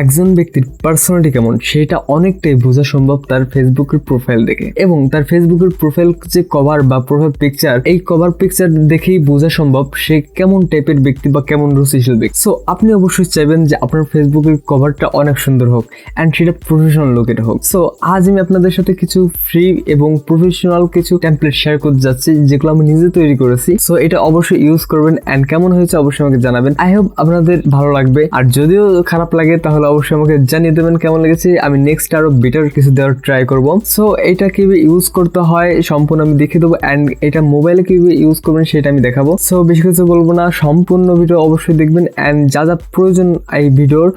একজন ব্যক্তির পার্সোনালিটি কেমন সেটা অনেকটাই বোঝা সম্ভব তার ফেসবুকের প্রোফাইল দেখে, এবং তার ফেসবুকের প্রোফাইল যে কভার বা প্রোফাইল পিকচার, এই কভার পিকচার দেখেই বোঝা সম্ভব সে কেমন টাইপের ব্যক্তি বা কেমন রুচিশীল ব্যক্তি। সো আপনি অবশ্যই চাইবেন যে আপনার ফেসবুকের কভারটা অনেক সুন্দর হোক অ্যান্ড সেটা প্রফেশনাল লুকের হোক। সো আজ আমি আপনাদের সাথে কিছু ফ্রি এবং প্রফেশনাল কিছু টেমপ্লেট শেয়ার করতে যাচ্ছি যেগুলো আমি নিজে তৈরি করেছি। সো এটা অবশ্যই ইউজ করবেন অ্যান্ড কেমন হয়েছে অবশ্যই আমাকে জানাবেন। আই হোপ আপনাদের ভালো লাগবে, আর যদিও খারাপ লাগে তাহলে অবশ্যই আমাকে জানিয়ে দেবেন কেমন লেগেছে। আমি নেক্সট আরো বেটার কিছু দেওয়ার ট্রাই করব। সো এটা কিভাবে ইউজ করতে হয় সম্পূর্ণ আমি দেখিয়ে দেবো, অ্যান্ড এটা মোবাইলে কিভাবে ইউজ করবেন সেটা আমি দেখাবো। সো বেশি কিছু বলবো না, সম্পূর্ণ ভিডিও অবশ্যই দেখবেন অ্যান্ড যা যা প্রয়োজন এই ভিডিওর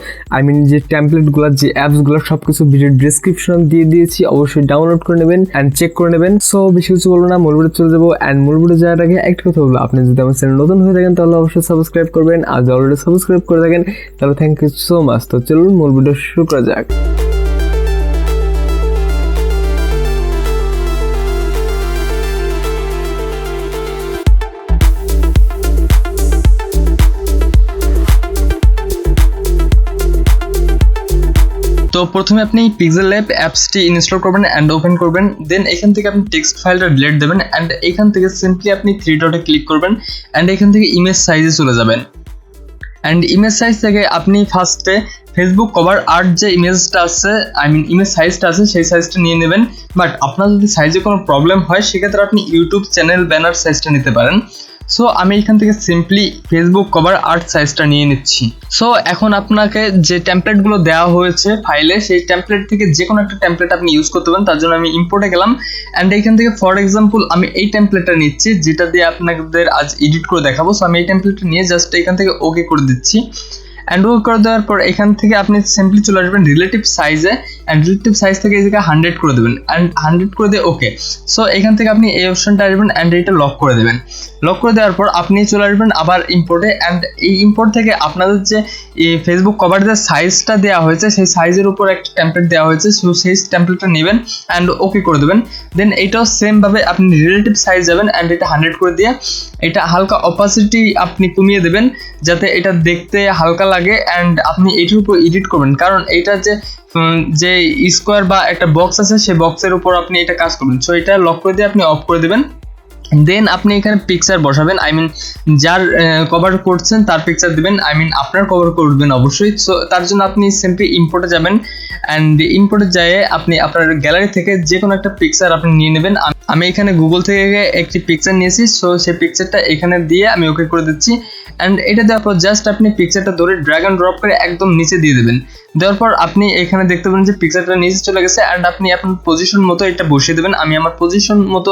যে টেমপ্লেট গুলো, যে অ্যাপস গুলো সবকিছু ভিডিও ডেসক্রিপশন দিয়ে দিয়েছি, অবশ্যই ডাউনলোড করে নেবেন অ্যান্ড চেক করে নেবেন। সো বেশি কিছু বলবো না, মূল ভিডিও চলে যাবো। অ্যান্ড মূল ভিডিও যাওয়ার আগে একটা কথা বলবো, আপনি যদি আমার চ্যানেল নতুন হয়ে থাকেন তাহলে অবশ্যই সাবস্ক্রাইব করবেন, আর যদি অলরেডি সাবস্ক্রাইব করে থাকেন তাহলে থ্যাংক ইউ সো মাচ। তো চলুন মূল ভিডিও শুরু করা যাক। তো প্রথমে আপনি PixelLab অ্যাপসটি ইনস্টল করবেন অ্যান্ড ওপেন করবেন। দেন এখান থেকে আপনি টেক্সট ফাইলটা ডিলিট দেবেন অ্যান্ড এখান থেকে সিম্পলি আপনি 3 ডটে ক্লিক করবেন অ্যান্ড এখান থেকে ইমেজ সাইজে চলে যাবেন। অ্যান্ড ইমেজ সাইজ থেকে আপনি ফার্স্টে ফেসবুক কভার আর্ট যে ইমেজটা আছে, ইমেজ সাইজটা আছে সেই সাইজটা নিয়ে নেবেন। বাট আপনার যদি সাইজে কোনো প্রবলেম হয় সেক্ষেত্রে আপনি ইউটিউব চ্যানেল ব্যানার সাইজটা নিতে পারেন। সো আমি এখান থেকে সিম্পলি ফেসবুক কভার আর্ট সাইজটা নিয়ে নিচ্ছি। সো এখন আপনাকে যে টেমপ্লেটগুলো দেওয়া হয়েছে ফাইলে, সেই টেমপ্লেট থেকে যে কোনো একটা টেমপ্লেট আপনি ইউজ করতে পারেন। তার জন্য আমি ইম্পোর্টে গেলাম অ্যান্ড এখান থেকে ফর এক্সাম্পল আমি এই টেমপ্লেটটা নিচ্ছি যেটা দিয়ে আপনাদের আজ এডিট করে দেখাবো। সো আমি এই টেমপ্লেটটা নিয়ে জাস্ট এখান থেকে ওকে করে দিচ্ছি। অ্যান্ড ওকে করে দেওয়ার পর এখান থেকে আপনি সিম্পলি চলে আসবেন রিলেটিভ সাইজে অ্যান্ড রিলেটিভ সাইজ থেকে এই জায়গায় 100 করে দেবেন অ্যান্ড 100 করে দিয়ে ওকে। সো এখান থেকে আপনি এই অপশনটা আসবেন অ্যান্ড এটা লক করে দেবেন। লক করে দেওয়ার পর আপনি চলে আসবেন আবার ইম্পোর্টে অ্যান্ড এই ইম্পোর্ট থেকে আপনাদের যে ফেসবুক কভার যে সাইজটা দেওয়া হয়েছে সেই সাইজের উপর একটা টেমপ্লেট দেওয়া হয়েছে, সো সেই টেমপ্লেটটা নেবেন অ্যান্ড ওকে করে দেবেন। দেন এইটাও সেমভাবে আপনি রিলেটিভ সাইজ যাবেন অ্যান্ড এটা 100 করে দিয়ে এটা হালকা অপাসিটি আপনি কমিয়ে দেবেন যাতে এটা দেখতে হালকা লাগে অ্যান্ড আপনি এইটার উপর এডিট করবেন, কারণ এটা যে স্কোয়ার বা একটা বক্স আছে সেই বক্সের উপর আপনি এটা কাজ করবেন। সো এটা লক করে দিয়ে আপনি অফ করে দেবেন। দেন আপনি এখানে পিকচার বসাবেন, যার কভার করছেন তার পিকচার দেবেন, আপনার কভার করবেন অবশ্যই। সো তার জন্য আপনি সিম্পলি ইম্পোর্টে যাবেন অ্যান্ড ইম্পোর্টে যেয়ে আপনি আপনার গ্যালারি থেকে যে কোনো একটা পিকচার আপনি নিয়ে নেবেন। আমি এখানে গুগল থেকে একটি পিকচার নিয়েছি, সো সেই পিকচারটা এখানে দিয়ে আমি ওকে করে দিচ্ছি অ্যান্ড এটা দেওয়ার পর জাস্ট আপনি পিকচারটা ধরে ড্র্যাগ অ্যান্ড ড্রপ করে একদম নিচে দিয়ে দেবেন। দেওয়ার পর আপনি এখানে দেখতে পাবেন যে পিকচারটা নিচে চলে গেছে অ্যান্ড আপনি আপনার পজিশন মতো এটা বসিয়ে দেবেন। আমি আমার পজিশন মতো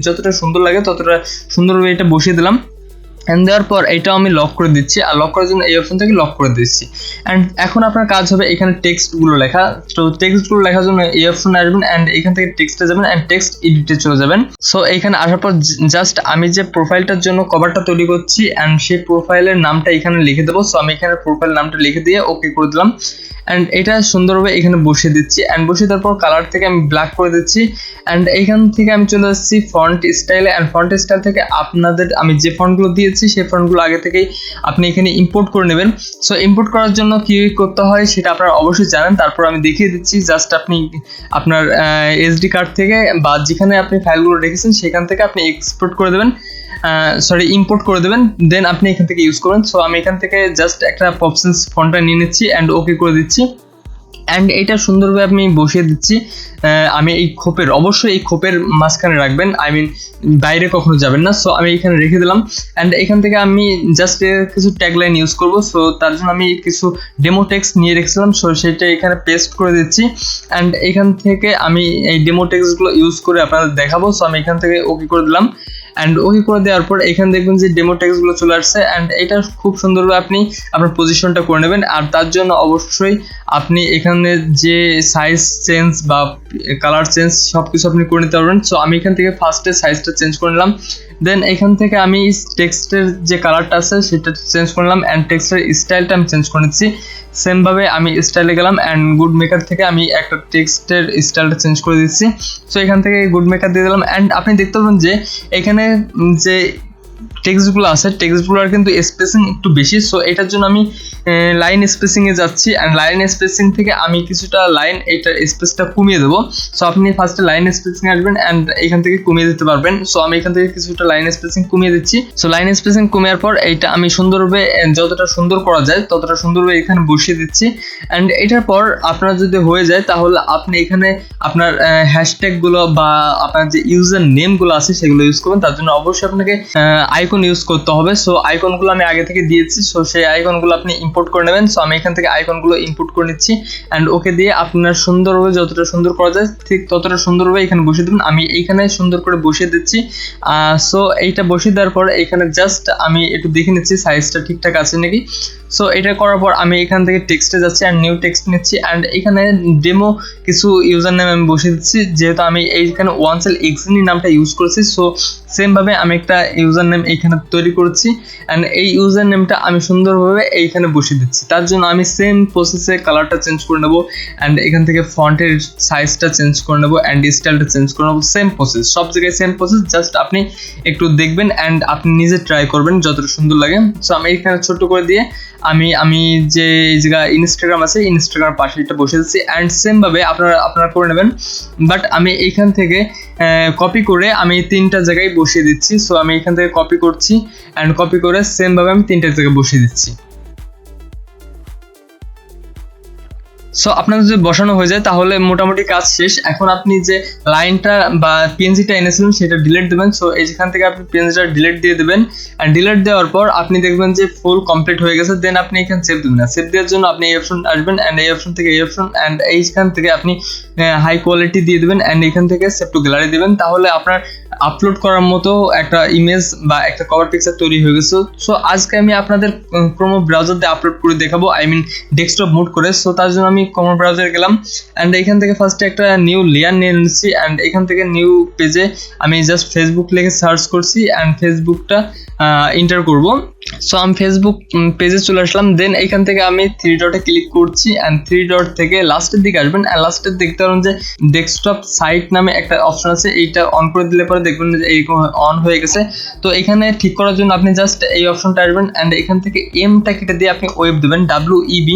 যতটা সুন্দর লাগে ততটা সুন্দরভাবে এটা বসিয়ে দিলাম অ্যান্ড দেওয়ার পর এটাও আমি লক করে দিচ্ছি, আর লক করার জন্য এই অপশন থেকে লক করে দিচ্ছি। অ্যান্ড এখন আপনার কাজ হবে এখানে টেক্সটগুলো লেখা। তো টেক্সটগুলো লেখার জন্য এই অপশনে আসবেন অ্যান্ড এখান থেকে টেক্সটে যাবেন অ্যান্ড টেক্সট এডিটে চলে যাবেন। সো এখানে আসার পর জাস্ট আমি যে প্রোফাইলটার জন্য কভারটা তৈরি করছি অ্যান্ড সেই প্রোফাইলের নামটা এখানে লিখে দেবো। সো আমি এখানে প্রোফাইল নামটা লিখে দিয়ে ওকে করে দিলাম অ্যান্ড এটা সুন্দরভাবে এখানে বসিয়ে দিচ্ছি অ্যান্ড বসিয়ে দেওয়ার পর কালার থেকে আমি ব্ল্যাক করে দিচ্ছি অ্যান্ড এইখান থেকে আমি চলে যাচ্ছি ফন্ট স্টাইলে অ্যান্ড ফন্ট স্টাইল থেকে আপনাদের আমি যে ফন্টগুলো দিয়েছি সেই ফন্টগুলো আগে থেকেই আপনি এখানে ইম্পোর্ট করে নেবেন। সো ইম্পোর্ট করার জন্য কী করতে হয় সেটা আপনারা অবশ্যই জানেন, তারপর আমি দেখিয়ে দিচ্ছি। জাস্ট আপনি আপনার SD কার্ড থেকে বা যেখানে আপনি ফাইলগুলো রেখেছেন সেখান থেকে আপনি এক্সপোর্ট করে দেবেন, ইম্পোর্ট করে দেবেন। দেন আপনি এখান থেকে ইউজ করবেন। সো আমি এখান থেকে জাস্ট একটা পপসেন্স ফন্টটা নিয়ে নিচ্ছি অ্যান্ড ওকে করে দিচ্ছি অ্যান্ড এটা সুন্দরভাবে আপনি বসিয়ে দিচ্ছি। আমি এই খোপের অবশ্যই এই খোপের মাঝখানে রাখবেন, বাইরে কখনো যাবেন না। সো আমি এখানে রেখে দিলাম অ্যান্ড এখান থেকে আমি জাস্ট কিছু ট্যাগলাইন ইউজ করবো। সো তার জন্য আমি কিছু ডেমো টেক্সট নিয়ে রেখেছিলাম, সো সেটা এখানে পেস্ট করে দিচ্ছি অ্যান্ড এখান থেকে আমি এই ডেমো টেক্সটগুলো ইউজ করে আপনাদের দেখাবো। সো আমি এখান থেকে ওকে করে দিলাম অ্যান্ড ওকে করে দেওয়ার পর এখানে দেখবেন যে ডেমো টেক্সটগুলো চলে আসছে অ্যান্ড এটা খুব সুন্দরভাবে আপনি আপনার পজিশনটা করে নেবেন। আর তার জন্য অবশ্যই আপনি এখানে যে সাইজ চেঞ্জ বা কালার চেঞ্জ সব কিছু আপনি করে নিতে পারবেন। সো আমি এখান থেকে ফার্স্টে সাইজটা চেঞ্জ করে নিলাম, দেন এখান থেকে আমি টেক্সটের যে কালারটা আছে সেটা চেঞ্জ করলাম অ্যান্ড টেক্সটের স্টাইলটা আমি চেঞ্জ করে নিচ্ছি। সেমভাবে আমি স্টাইলে গেলাম অ্যান্ড গুড মেকার থেকে আমি একটা টেক্সটের স্টাইলটা চেঞ্জ করে দিচ্ছি। সো এখান থেকে গুড মেকার দিয়ে দিলাম অ্যান্ড আপনি দেখতে পাবেন যে এখানে যে টেক্সটগুলো আছে টেক্সটগুলোর কিন্তু স্পেসিং একটু বেশি। সো এটার জন্য আমি লাইন স্পেসিংয়ে যাচ্ছি, অ্যান্ড লাইন স্পেসিং থেকে আমি কিছুটা লাইন এইটার স্পেসটা কমিয়ে দেবো। সো আপনি ফার্স্টে লাইন স্পেসিং আসবেন অ্যান্ড এখান থেকে কমিয়ে দিতে পারবেন। সো আমি এখান থেকে কিছুটা লাইন স্পেসিং কমিয়ে দিচ্ছি। সো লাইন স্পেসিং কমিয়ে পর এইটা আমি সুন্দরভাবে যতটা সুন্দর করা যায় ততটা সুন্দরভাবে এখানে বসিয়ে দিচ্ছি। অ্যান্ড এটার পর আপনার যদি হয়ে যায় তাহলে আপনি এখানে আপনার হ্যাশট্যাগুলো বা আপনার যে ইউজার নেমগুলো আছে সেগুলো ইউজ করবেন। তার জন্য অবশ্যই আপনাকে আইকন ইউজ করতে হবে। সো আইকনগুলো আমি আগে থেকে দিয়েছি, সো সেই আইকনগুলো আপনি ইম্পোর্ট করে নেবেন। সো আমি এখান থেকে আইকনগুলো ইম্পোর্ট করে নিচ্ছি অ্যান্ড ওকে দিয়ে আপনার সুন্দরভাবে যতটা সুন্দর করা যায় ঠিক ততটা সুন্দরভাবে এখানে বসিয়ে দেবেন। আমি এইখানে সুন্দর করে বসিয়ে দিচ্ছি। সো এইটা বসিয়ে দেওয়ার পর এখানে জাস্ট আমি একটু দেখে নিচ্ছি সাইজটা ঠিকঠাক আছে নাকি। সো এটা করার পর আমি এখান থেকে টেক্সটে যাচ্ছি অ্যান্ড নিউ টেক্সট নিচ্ছি অ্যান্ড এখানে ডেমো কিছু ইউজার নেম আমি বসিয়ে দিচ্ছি, যেহেতু আমি এইখানে ওয়ানসেল এক্সিনি নামটা ইউজ করেছি। সো সেমভাবে আমি একটা ইউজার নেম এইখানে তৈরি করেছি অ্যান্ড এই ইউজার নেমটা আমি সুন্দরভাবে এইখানে বসিয়ে দিচ্ছি। তার জন্য আমি সেম প্রসেসে কালারটা চেঞ্জ করে নেবো অ্যান্ড এখান থেকে ফন্টের সাইজটা চেঞ্জ করে নেবো অ্যান্ড স্টাইলটা চেঞ্জ করে নেবো। সেম প্রসেস, সব জায়গায় সেম প্রসেস, জাস্ট আপনি একটু দেখবেন অ্যান্ড আপনি নিজে ট্রাই করবেন যতটা সুন্দর লাগে। সো আমি এখানে ছোট্ট করে দিয়ে আমি যে এই জায়গায় ইনস্টাগ্রাম আছে ইনস্টাগ্রাম পাশে এটা বসে দিচ্ছি অ্যান্ড সেমভাবে আপনারা করে নেবেন। বাট আমি এইখান থেকে কপি করে আমি 3টা জায়গায় বসিয়ে দিচ্ছি। সো আমি এখান থেকে কপি করছি অ্যান্ড কপি করে সেমভাবে আমি 3টা জায়গায় বসিয়ে দিচ্ছি। সো আপনার যদি বসানো হয়ে যায় তাহলে মোটামুটি কাজ শেষ। এখন আপনি যে লাইনটা বা পিএনজিটা এনেছিলেন সেটা ডিলিট দেবেন। সো এইখান থেকে আপনি পিএনজিটা ডিলিট দিয়ে দেবেন অ্যান্ড ডিলিট দেওয়ার পর আপনি দেখবেন যে ফুল কমপ্লিট হয়ে গেছে। দেন আপনি এখানে সেভ দেবেন না, সেভ দেওয়ার জন্য আপনি এই অপশন আসবেন অ্যান্ড এই অপশন থেকে এই অপশন অ্যান্ড এইখান থেকে আপনি হাই কোয়ালিটি দিয়ে দেবেন অ্যান্ড এখান থেকে সেভ টু গ্যালারি দেবেন। তাহলে আপনার আপলোড করার মতো একটা ইমেজ বা একটা কভার পিকচার তৈরি হয়ে গেছে। সো আজকে আমি আপনাদের ক্রোম ব্রাউজার দিয়ে আপলোড করে দেখাবো, আই মিন ডেস্কটপ মোড করে। সো তার জন্য আমি ক্রোম ব্রাউজারে গেলাম অ্যান্ড এখান থেকে ফার্স্টে একটা নিউ লেয়ার নিয়ে নিচ্ছি অ্যান্ড এখান থেকে নিউ পেজে আমি জাস্ট ফেসবুক লিখে সার্চ করছি অ্যান্ড ফেসবুকটা এন্টার করব। সো আমি ফেসবুক পেজে চলে আসলাম। দেন এখান থেকে আমি 3 ডটে ক্লিক করছি অ্যান্ড 3 ডট থেকে লাস্টের দিকে আসবেন অ্যান্ড লাস্টের দেখতে পারেন যে ডেস্কটপ সাইট নামে একটা অপশন আছে, এইটা অন করে দিলে পরে দেখবেন যে এইরকম অন হয়ে গেছে। তো এখানে ঠিক করার জন্য আপনি জাস্ট এই অপশনটা আসবেন অ্যান্ড এখান থেকে এমটা কেটে দিয়ে আপনি ওয়েব দেবেন WEB,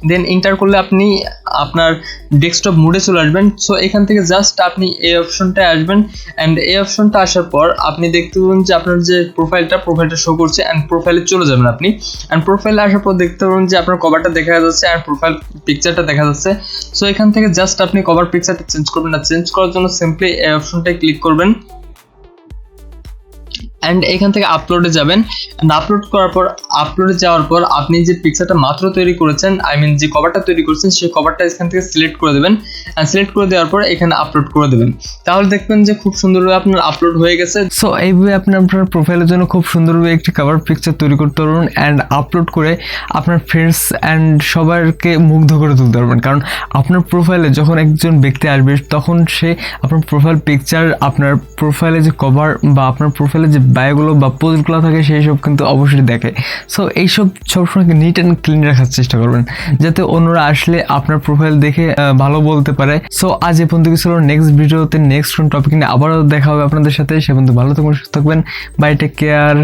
দেন এন্টার করলে আপনি আপনার ডেস্কটপ মোডে চলে আসবেন। সো এখান থেকে জাস্ট আপনি এই অপশনটায় আসবেন অ্যান্ড এই অপশনটা আসার পর আপনি দেখতে পাবেন যে আপনার যে প্রোফাইলটা শো করছে অ্যান্ড প্রোফাইলে চলে যাবেন আপনি অ্যান্ড প্রোফাইলে আসার পর দেখতে পাবেন যে আপনার কভারটা দেখা যাচ্ছে অ্যান্ড প্রোফাইল পিকচারটা দেখা যাচ্ছে। সো এখান থেকে জাস্ট আপনি কভার পিকচারটা চেঞ্জ করবেন না, চেঞ্জ করার জন্য সিম্পলি এই অপশনটায় ক্লিক করবেন অ্যান্ড এখান থেকে আপলোডে যাবেন অ্যান্ড আপলোড করার পর আপলোডে যাওয়ার পর আপনি যে পিকচারটা মাত্র তৈরি করেছেন, আই মিন যে কভারটা তৈরি করেছেন সেই কভারটা এখান থেকে সিলেক্ট করে দেবেন অ্যান্ড সিলেক্ট করে দেওয়ার পর এখানে আপলোড করে দেবেন। তাহলে দেখবেন যে খুব সুন্দরভাবে আপনার আপলোড হয়ে গেছে। সো এইভাবে আপনি আপনার প্রোফাইলের জন্য খুব সুন্দরভাবে একটি কভার পিকচার তৈরি করতে পারবেন অ্যান্ড আপলোড করে আপনার ফ্রেন্ডস অ্যান্ড সবাইকে মুগ্ধ করে তুলতে পারবেন। কারণ আপনার প্রোফাইলে যখন একজন ব্যক্তি আসবে তখন সে আপনার প্রোফাইল পিকচার, আপনার প্রোফাইলে যে কভার বা আপনার প্রোফাইলে যে বায়োগুলো বা পোস্টগুলো থাকে সেই সব কিন্তু অবশ্যই দেখে। সো এইসব সবসময় নিট অ্যান্ড ক্লিন রাখার চেষ্টা করবেন যাতে অন্যরা আসলে আপনার প্রোফাইল দেখে ভালো বলতে পারে। সো আজ এ পর্যন্ত কিছু, নেক্সট ভিডিওতে নেক্সট কোন টপিক নিয়ে আবারও দেখা হবে আপনাদের সাথে। সে পর্যন্ত ভালো থাকবেন, সুস্থ থাকবেন, বাই, টেক কেয়ার।